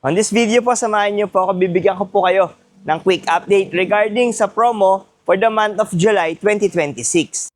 On this video po, samahan niyo po ako, bibigyan ko po kayo ng quick update regarding sa promo for the month of July 2026.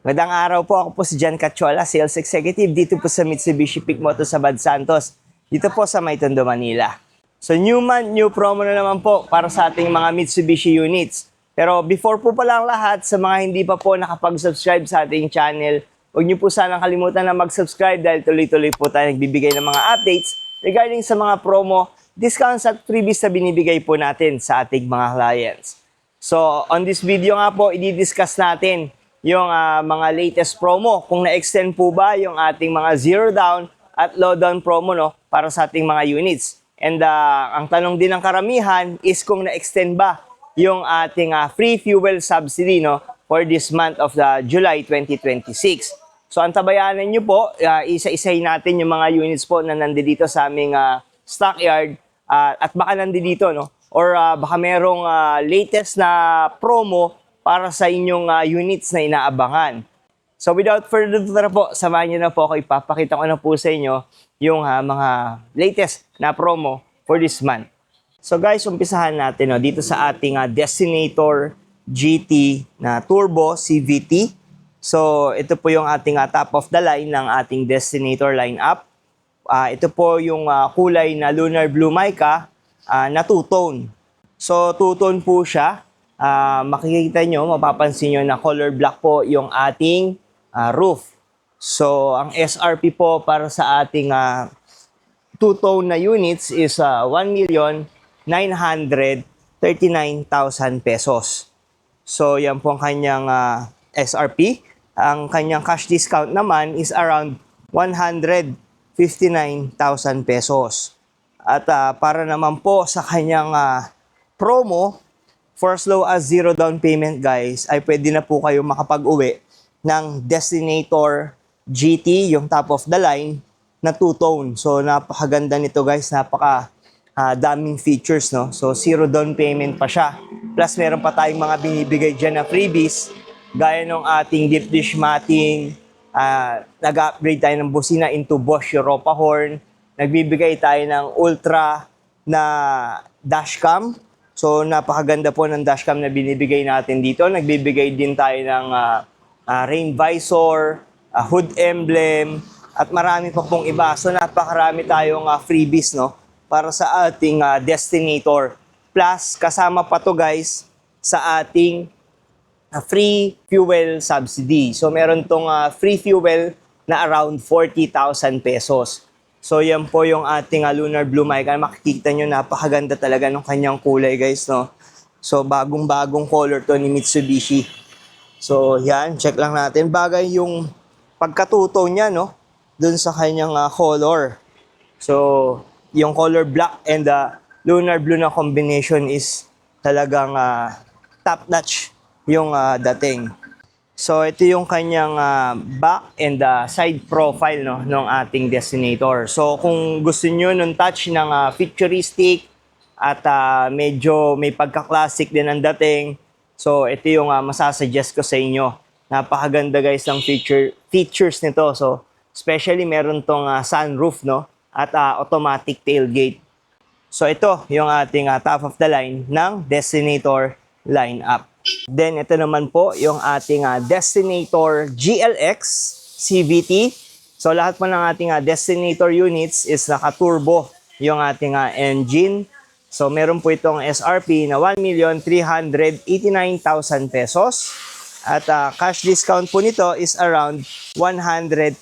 Magandang araw po, ako po si Jan Cachola, Sales Executive dito po sa Mitsubishi Pic Moto sa Bad Santos, dito po sa May Tondo, Manila. So new month, new promo na naman po para sa ating mga Mitsubishi units. Pero before po pala ang lahat, sa mga hindi pa po nakapag-subscribe sa ating channel, huwag niyo po sanang kalimutan na mag-subscribe dahil tuloy-tuloy po tayo nagbibigay ng mga updates regarding sa mga promo, discounts at freebies na binibigay po natin sa ating mga clients. So on this video nga po, i-discuss natin yung mga latest promo, kung na-extend po ba yung ating mga zero down at low down promo para sa ating mga units. And ang tanong din ng karamihan is kung na-extend ba yung ating free fuel subsidy for this month of the July 2026. So antabayanan nyo po, isa-isahin natin yung mga units po na nandito sa aming stockyard at baka nandito or baka merong latest na promo para sa inyong units na inaabangan. So without further ado na po, samahan niyo na po ako, ipapakita ko na po sa inyo yung mga latest na promo for this month. So guys, umpisahan natin dito sa ating Destinator GT na Turbo CVT. So ito po yung ating top of the line ng ating Destinator lineup. Ito po yung kulay na Lunar Blue Mica na two-tone. So two-tone po siya. Makikita nyo, mapapansin nyo na color black po yung ating roof. So, ang SRP po para sa ating two-tone na units is 1,939,000 pesos. So, yan po ang kanyang SRP. Ang kanyang cash discount naman is around 159,000 pesos. At para naman po sa kanyang promo, for as low as zero down payment guys, ay pwede na po kayo makapag-uwi ng Destinator GT, yung top of the line na two-tone. So napakaganda nito guys, daming features So zero down payment pa siya. Plus meron pa tayong mga binibigay dyan na freebies, gaya ng ating deep dish matting, nag-upgrade tayo ng busina into Bosch Europa horn, nagbibigay tayo ng ultra na dashcam. So, napakaganda po ng dashcam na binibigay natin dito. Nagbibigay din tayo ng rain visor, hood emblem, at marami pa pong iba. So, napakarami tayong freebies para sa ating Destinator. Plus, kasama pa to guys sa ating free fuel subsidy. So, meron tong free fuel na around 40,000 pesos. So, yan po yung ating Lunar Blue Mica. Makikita nyo, napakaganda talaga ng kanyang kulay, guys, So, bagong-bagong color to ni Mitsubishi. So, yan. Check lang natin. Bagay yung pagkatuto niya, dun sa kanyang color. So, yung color black and lunar blue na combination is talagang top-notch yung dating. So, ito yung kanyang back and side profile ng ating Destinator. So, kung gusto nyo ng touch ng futuristic at medyo may pagka-classic din ang dating, so ito yung masasuggest ko sa inyo. Napakaganda guys ng features nito. So, especially meron tong sunroof at automatic tailgate. So, ito yung ating top of the line ng Destinator lineup. Then, ito naman po yung ating Destinator GLX CVT. So, lahat po ng ating Destinator units is naka-turbo yung ating engine. So, meron po itong SRP na 1,389,000 pesos. At cash discount po nito is around 100,000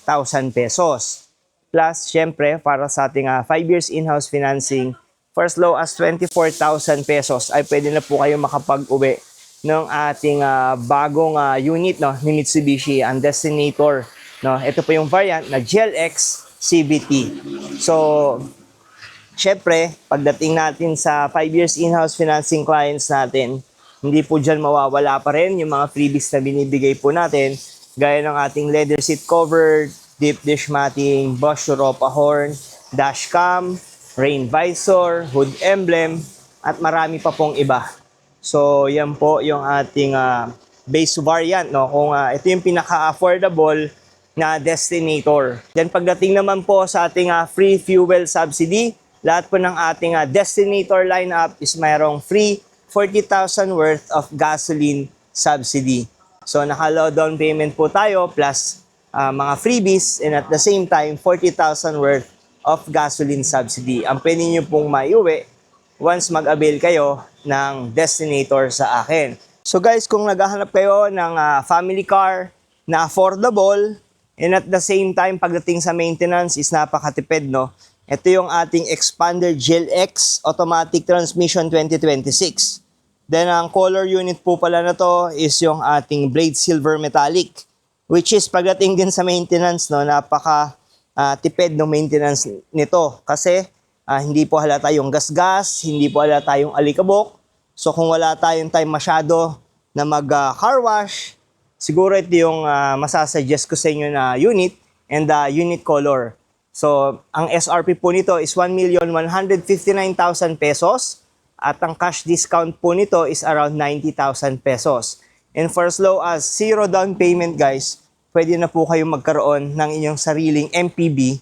pesos. Plus, syempre, para sa ating 5 years in-house financing, for as low as 24,000 pesos ay pwede na po kayo makapag-uwi ng ating bagong unit ni Mitsubishi, ang Destinator. Ito po yung variant na GLX CVT. So, syempre, pagdating natin sa 5 years in-house financing clients natin, hindi po dyan mawawala pa rin yung mga freebies na binibigay po natin, gaya ng ating leather seat cover, deep dish matting, Bosch Europa horn, dashcam, rain visor, hood emblem, at marami pa pong iba. So, yan po yung ating base variant, no? Kung ito yung pinaka-affordable na Destinator. Then pagdating naman po sa ating free fuel subsidy, lahat po ng ating Destinator lineup is mayroong free 40,000 worth of gasoline subsidy. So, naka-low down payment po tayo plus mga freebies and at the same time, 40,000 worth of gasoline subsidy. Ang pwede nyo pong maiuwi once mag-avail kayo ng Destinator sa akin. So guys, kung naghahanap kayo ng family car na affordable and at the same time pagdating sa maintenance is napakatipid, no? Ito yung ating Expander GLX Automatic Transmission 2026. Then ang color unit po pala na to is yung ating Blade Silver Metallic, which is pagdating din sa maintenance, no, napaka tipid ng maintenance nito kasi hindi po halata yung gasgas, hindi po halata yung alikabok. So kung wala tayong time masyado na mag-car wash, siguro ito yung masasuggest ko sa inyo na unit and unit color. So ang SRP po nito is 1,159,000 pesos at ang cash discount po nito is around 90,000 pesos. And for as low as 0 down payment guys, pwede na po kayong magkaroon ng inyong sariling MPV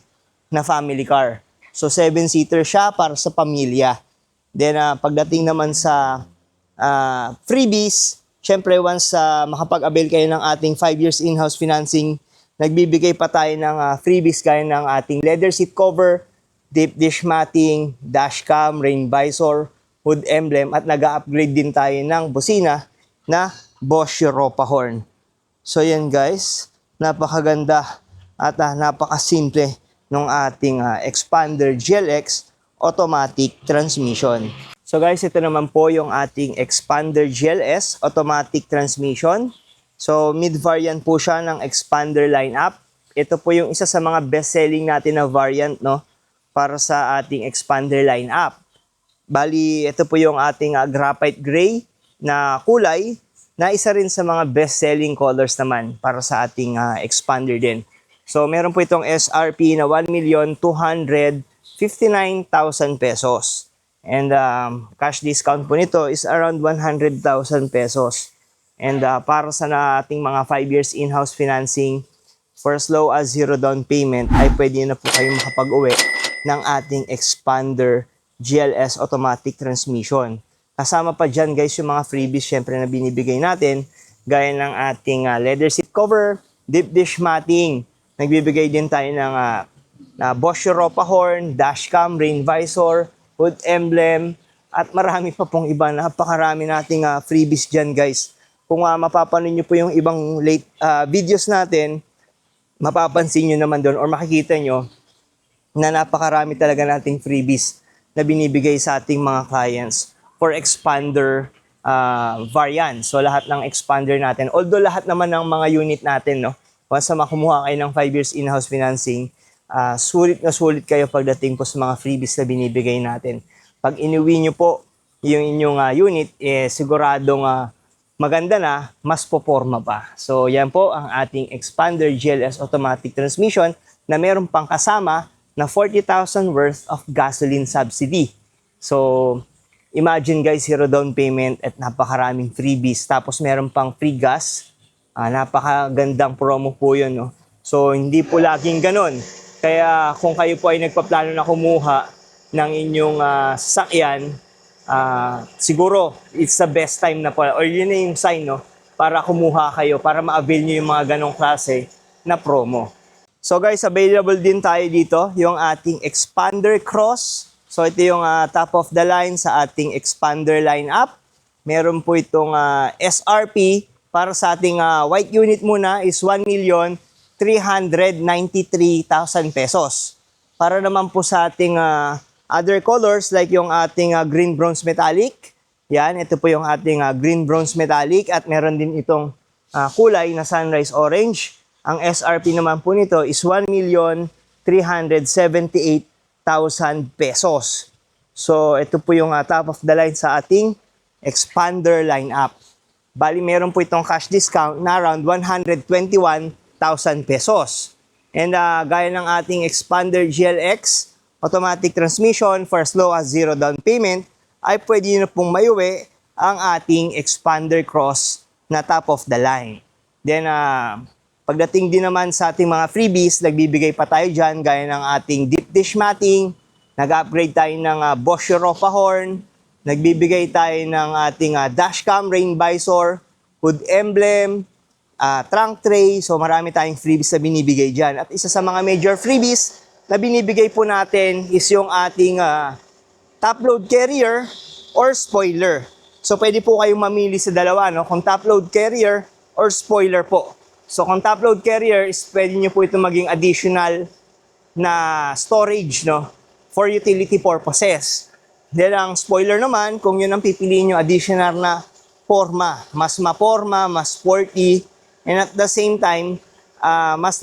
na family car. So 7-seater siya para sa pamilya. Then pagdating naman sa freebies, syempre once makapag-avail kayo ng ating 5 years in-house financing, nagbibigay pa tayo ng freebies gaya ng ating leather seat cover, deep dish matting, dashcam, rain visor, hood emblem at nag-upgrade din tayo ng busina na Bosch Europa horn. So yan guys, napakaganda at napakasimple ng ating Expander GLX Automatic Transmission. So guys, ito naman po yung ating Expander GLS Automatic Transmission. So mid-variant po siya ng Expander lineup. Ito po yung isa sa mga best-selling natin na variant, no, para sa ating Expander lineup. Bali, ito po yung ating graphite gray na kulay na isa rin sa mga best-selling colors naman para sa ating Expander din. So, meron po itong SRP na 1,259,000 pesos. And cash discount po nito is around 100,000 pesos. And para sa ating mga 5 years in-house financing, for as low as 0 down payment, ay pwede na po kayong makapag-uwi ng ating Expander GLS Automatic Transmission. Kasama pa dyan guys yung mga freebies syempre na binibigay natin, gaya ng ating leather seat cover, deep dish matting. Nagbibigay din tayo ng Bosch Europa horn, dashcam, rain visor, hood emblem, at marami pa pong iba. Napakarami nating freebies dyan guys. Kung mapapanood nyo po yung ibang late videos natin, mapapansin nyo naman doon or makikita nyo na napakarami talaga nating freebies na binibigay sa ating mga clients for Expander variant. So lahat ng Expander natin, although lahat naman ng mga unit natin, no, once na makumuha kayo ng 5 years in-house financing, sulit na sulit kayo pagdating po sa mga freebies na binibigay natin. Pag inuwi nyo po yung inyong unit, siguradong maganda na, mas poporma pa. So yan po ang ating Expander GLS Automatic Transmission na meron pang kasama na 40,000 worth of gasoline subsidy. So imagine guys, 0 down payment at napakaraming freebies. Tapos meron pang free gas. Napakagandang promo po yun, no? So, hindi po laging ganon. Kaya kung kayo po ay nagpaplano na kumuha ng inyong sasakyan, siguro it's the best time na po, or yun na yung sign, no, para kumuha kayo, para ma-avail nyo yung mga ganong klase na promo. So guys, available din tayo dito, yung ating Expander Cross. So ito yung top of the line sa ating Expander lineup. Meron po itong SRP, para sa ating white unit muna is 1,393,000 pesos. Para naman po sa ating other colors like yung ating green bronze metallic. Yan, ito po yung ating green bronze metallic at meron din itong kulay na sunrise orange. Ang SRP naman po nito is 1,378,000 pesos. So ito po yung top of the line sa ating Expander lineup. Bali, meron po itong cash discount na around 121,000 pesos. And gaya ng ating Expander GLX Automatic Transmission for as low as 0 down payment, ay pwede nyo na pong maiuwi ang ating expander cross na top of the line. Then, pagdating din naman sa ating mga freebies, nagbibigay pa tayo dyan gaya ng ating deep dish matting, nag-upgrade tayo ng Bosch Europa horn, nagbibigay tayo ng ating dashcam, rain visor, hood emblem, trunk tray. So marami tayong freebies na binibigay dyan. At isa sa mga major freebies na binibigay po natin is yung ating top load carrier or spoiler. So pwede po kayong mamili sa dalawa, no? Kung top load carrier or spoiler po. So kung top load carrier is pwede nyo po ito maging additional na storage, no? For utility purposes. Then ang spoiler naman, kung yun ang pipiliin nyo, additional na forma. Mas maporma, mas sporty, and at the same time, mas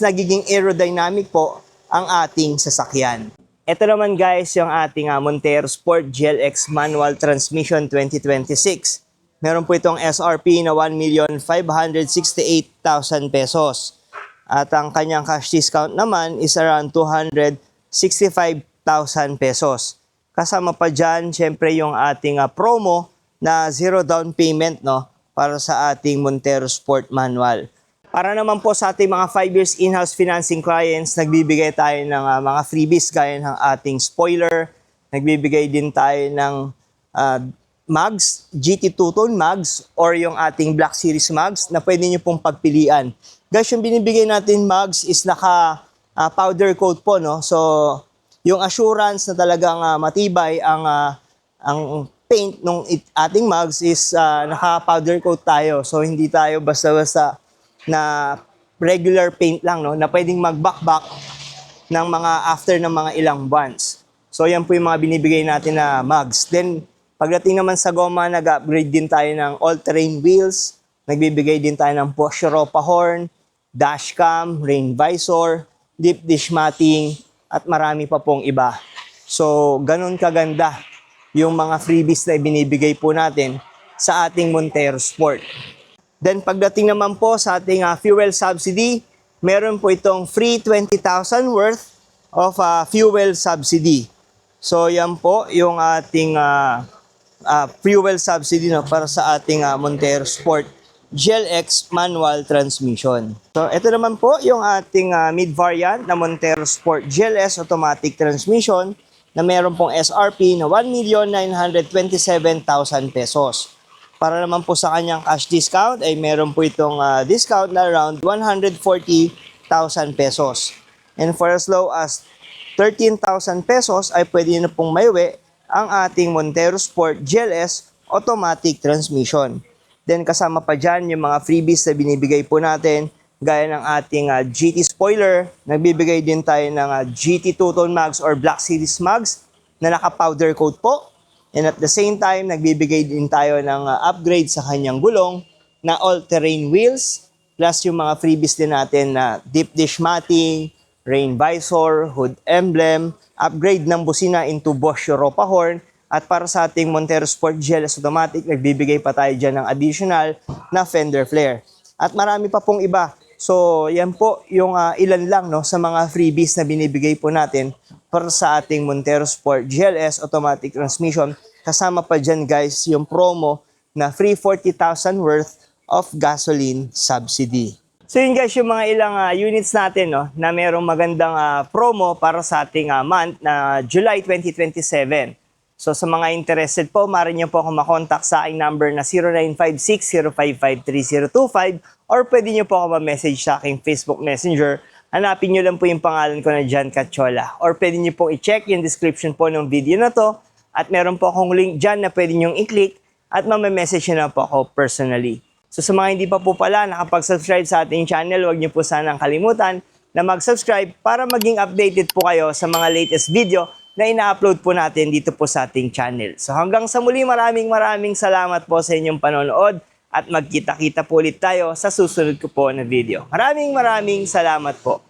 nagiging aerodynamic po ang ating sasakyan. Ito naman guys, yung ating Montero Sport GLX Manual Transmission 2026. Meron po itong SRP na 1,568,000 pesos. At ang kanyang cash discount naman is around 265,000 pesos. Kasama pa dyan, syempre yung ating promo na zero down payment, no, para sa ating Montero Sport Manual. Para naman po sa ating mga 5 years in-house financing clients, nagbibigay tayo ng mga freebies gaya ng ating spoiler. Nagbibigay din tayo ng mags, GT two-tone mags, or yung ating Black Series mags na pwede nyo pong pagpilian. Guys, yung binibigay natin mags is naka powder coat po, no? So, yung assurance na talagang matibay ang paint ng ating mags is naka powder coat tayo. So, hindi tayo basta-basta na regular paint lang, no? Na pwedeng mag-back-back ng mga after ng mga ilang months. So, yan po yung mga binibigay natin na mags. Then, pagdating naman sa goma, nag-upgrade din tayo ng all-terrain wheels. Nagbibigay din tayo ng Bosch Europa horn, dashcam, rain visor, deep dish matting, at marami pa pong iba. So, ganun kaganda yung mga freebies na ibinibigay po natin sa ating Montero Sport. Then, pagdating naman po sa ating fuel subsidy, meron po itong free 20,000 worth of fuel subsidy. So, yan po yung ating fuel subsidy, no, para sa ating Montero Sport GLX manual transmission. So, ito naman po yung ating mid-variant na Montero Sport GLS automatic transmission na meron pong SRP na 1,927,000 pesos. Para naman po sa kanyang cash discount ay meron po itong discount na around 140,000 pesos. And for as low as 13,000 pesos ay pwede na pong maiwi ang ating Montero Sport GLS automatic transmission. Then kasama pa dyan yung mga freebies na binibigay po natin gaya ng ating GT spoiler. Nagbibigay din tayo ng GT two-tone mags or Black Series mags na naka-powder coat po. And at the same time, nagbibigay din tayo ng upgrade sa kanyang gulong na all-terrain wheels plus yung mga freebies din natin na deep dish matting, rain visor, hood emblem, upgrade ng busina into Bosch Europa horn. At para sa ating Montero Sport GLS automatic, nagbibigay pa tayo dyan ng additional na fender flare. At marami pa pong iba. So, yan po yung ilan lang, no, sa mga freebies na binibigay po natin para sa ating Montero Sport GLS automatic transmission. Kasama pa dyan guys yung promo na free 40,000 worth of gasoline subsidy. So yun guys yung mga ilang units natin, no, na merong magandang promo para sa ating month na July 2027. So sa mga interested po, maaari niyo po ako makontak sa aking number na 0956-055-3025 or pwede niyo po ako ma-message sa aking Facebook Messenger. Hanapin niyo lang po yung pangalan ko na John Cachola. Or pwede niyo pong i-check yung description po ng video na to at meron po akong link dyan na pwede niyong i-click at ma-message niyo na po ako personally. So sa mga hindi pa po pala nakapag-subscribe sa ating channel, huwag niyo po sanang kalimutan na mag-subscribe para maging updated po kayo sa mga latest video na ina-upload po natin dito po sa ating channel. So hanggang sa muli, maraming salamat po sa inyong panonood at magkita-kita po ulit tayo sa susunod ko po na video. Maraming salamat po.